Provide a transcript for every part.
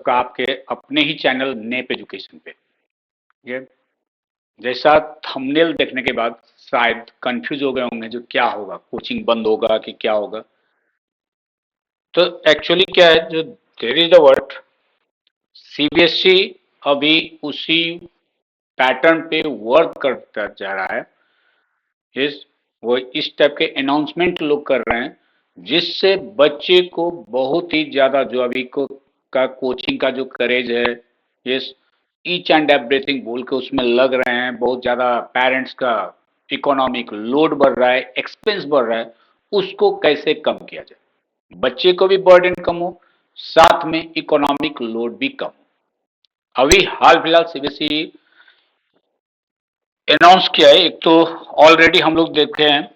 सबका आपके अपने ही चैनल नेप एजुकेशन पे। ये जैसा थंबनेल देखने के बाद शायद कंफ्यूज हो गए होंगे जो क्या होगा, कोचिंग बंद होगा कि क्या होगा। तो एक्चुअली क्या है, जो there is the word CBSE अभी उसी पैटर्न पे वर्क करता जा रहा है। इस वो इस टाइप के अनाउंसमेंट लोग कर रहे हैं जिससे बच्चे को बहुत ही ज्यादा जो अभी को का कोचिंग का जो करेज है, इस ईच एंड एवरीथिंग बोल के उसमें लग रहे हैं। बहुत ज्यादा पेरेंट्स का इकोनॉमिक लोड बढ़ रहा है, एक्सपेंस बढ़ रहा है, उसको कैसे कम किया जाए, बच्चे को भी बर्डन कम हो, साथ में इकोनॉमिक लोड भी कम हो। अभी हाल फिलहाल सीबीएसई अनाउंस किया है। एक तो ऑलरेडी हम लोग देखे हैं,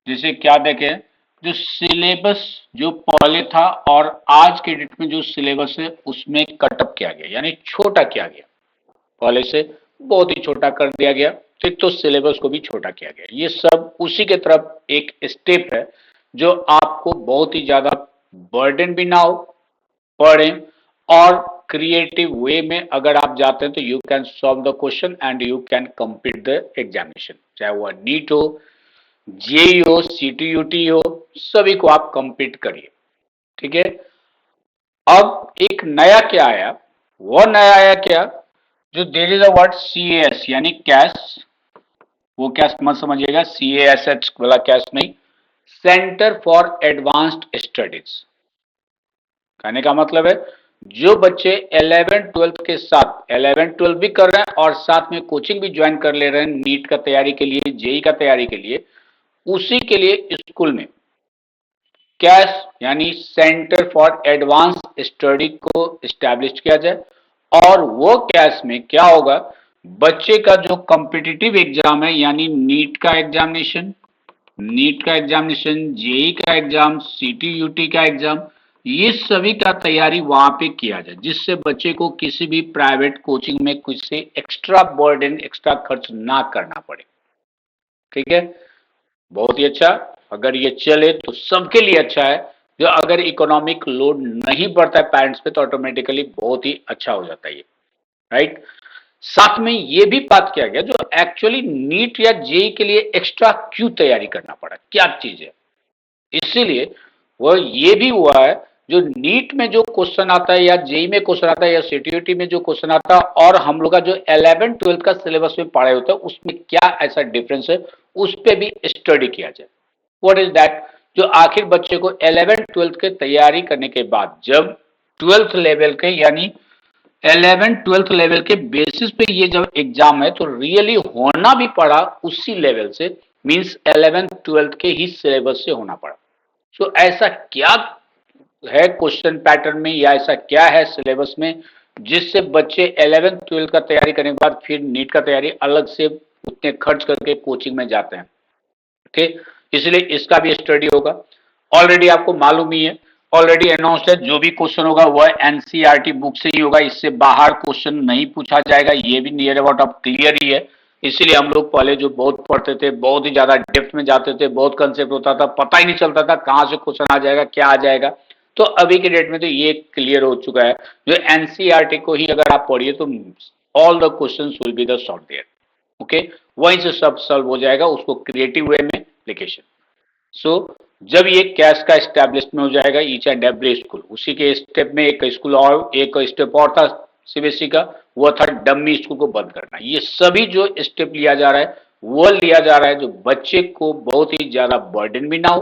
जैसे क्या देखें, जो सिलेबस जो पहले था और आज के डेट में जो सिलेबस है उसमें कटअप किया गया, यानी छोटा किया गया। पहले से बहुत ही छोटा कर दिया गया, फिर तो सिलेबस को भी छोटा किया गया। ये सब उसी के तरफ एक स्टेप है जो आपको बहुत ही ज्यादा बर्डन भी ना हो, पढ़ें, और क्रिएटिव वे में अगर आप जाते हैं तो you can solve the question and you can complete the examination. चाहे वह नीट हो, जेई हो, सीटीयूटी हो, सभी को आप कंप्लीट करिए। ठीक है। अब एक नया क्या आया, वो नया आया क्या, जो there is a word CAS यानी कैश। वो कैश मत समझिएगा, सीएएसएच वाला कैश नहीं, सेंटर फॉर एडवांस्ड स्टडीज। कहने का मतलब है जो बच्चे 11 12 के साथ 11 12 भी कर रहे हैं और साथ में कोचिंग भी ज्वाइन कर ले रहे हैं नीट का तैयारी के लिए, जेई का तैयारी के लिए, उसी के लिए स्कूल में कैश यानी सेंटर फॉर एडवांस स्टडी को स्टैब्लिश किया जाए। और वो कैश में क्या होगा, बच्चे का जो कॉम्पिटिटिव एग्जाम है यानी नीट का एग्जामिनेशन, जेई का एग्जाम, सीटीयूटी का एग्जाम, ये सभी का तैयारी वहां पे किया जाए जिससे बच्चे को किसी भी प्राइवेट कोचिंग में कुछ से एक्स्ट्रा बर्डन, एक्स्ट्रा खर्च ना करना पड़े। ठीक है, बहुत ही अच्छा। अगर ये चले तो सबके लिए अच्छा है। जो अगर इकोनॉमिक लोड नहीं बढ़ता है पेरेंट्स पे तो ऑटोमेटिकली बहुत ही अच्छा हो जाता है ये, राइट। साथ में ये भी बात किया गया जो एक्चुअली नीट या जेई के लिए एक्स्ट्रा क्यों तैयारी करना पड़ा, क्या चीज है, इसीलिए वो ये भी हुआ है जो नीट में जो क्वेश्चन आता है या जेई में क्वेश्चन आता है या सीटीईटी में जो क्वेश्चन आता है और हम लोग का जो 11 12 का सिलेबस में पढ़ाई होता है उसमें क्या ऐसा डिफरेंस है, उस पर भी स्टडी किया जाए। व्हाट इज दैट, जो आखिर बच्चे को 11 12 के तैयारी करने के बाद जब 12th लेवल के यानी 11 12th लेवल के बेसिस पे ये जब एग्जाम है तो रियली होना भी पड़ा उसी लेवल से, मींस 11 12 के ही सिलेबस से होना पड़ा। सो ऐसा क्या है क्वेश्चन पैटर्न में या ऐसा क्या है सिलेबस में जिससे बच्चे 11 12 का तैयारी करने के बाद फिर नीट का तैयारी अलग से उतने खर्च करके कोचिंग में जाते हैं। ठीक, इसलिए इसका भी स्टडी होगा। ऑलरेडी आपको मालूम ही है, ऑलरेडी अनाउंस्ड है, जो भी क्वेश्चन होगा वह एनसीईआरटी बुक से ही होगा, इससे बाहर क्वेश्चन नहीं पूछा जाएगा। ये भी नियर अबाउट अब क्लियर ही है। इसीलिए हम लोग पहले जो बहुत पढ़ते थे, बहुत ही ज्यादा डेप्थ में जाते थे, बहुत कंसेप्ट होता था, पता ही नहीं चलता था कहां से क्वेश्चन आ जाएगा, क्या आ जाएगा। तो अभी के डेट में तो ये क्लियर हो चुका है, जो एनसीईआरटी को ही अगर आप पढ़िए तो all the question will be the solve their. Okay, वहीं से सब सॉल्व हो जाएगा, उसको क्रिएटिव वे में एप्लीकेशन। सो जब ये कैश का स्टैब्लिशमेंट हो जाएगा ईच एंड एवरी स्कूल, उसी के स्टेप में एक स्कूल और एक स्टेप और था सीबीएसई का, वो था डम्मी स्कूल को बंद करना। ये सभी जो स्टेप लिया जा रहा है वो लिया जा रहा है जो बच्चे को बहुत ही ज्यादा बर्डन भी ना हो,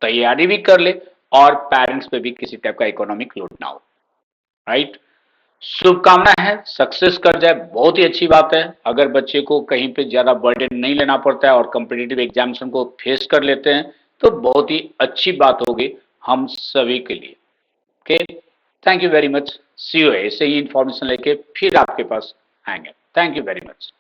तैयारी भी कर ले और पेरेंट्स पे भी किसी टाइप का इकोनॉमिक लोड ना हो, राइट। शुभकामना है, सक्सेस कर जाए, बहुत ही अच्छी बात है। अगर बच्चे को कहीं पे ज्यादा बर्डन नहीं लेना पड़ता है और कॉम्पिटिटिव एग्जामिनेशन को फेस कर लेते हैं तो बहुत ही अच्छी बात होगी हम सभी के लिए। Okay, thank you very much, see you. ऐसे ही इंफॉर्मेशन लेके फिर आपके पास आएंगे। Thank you very much.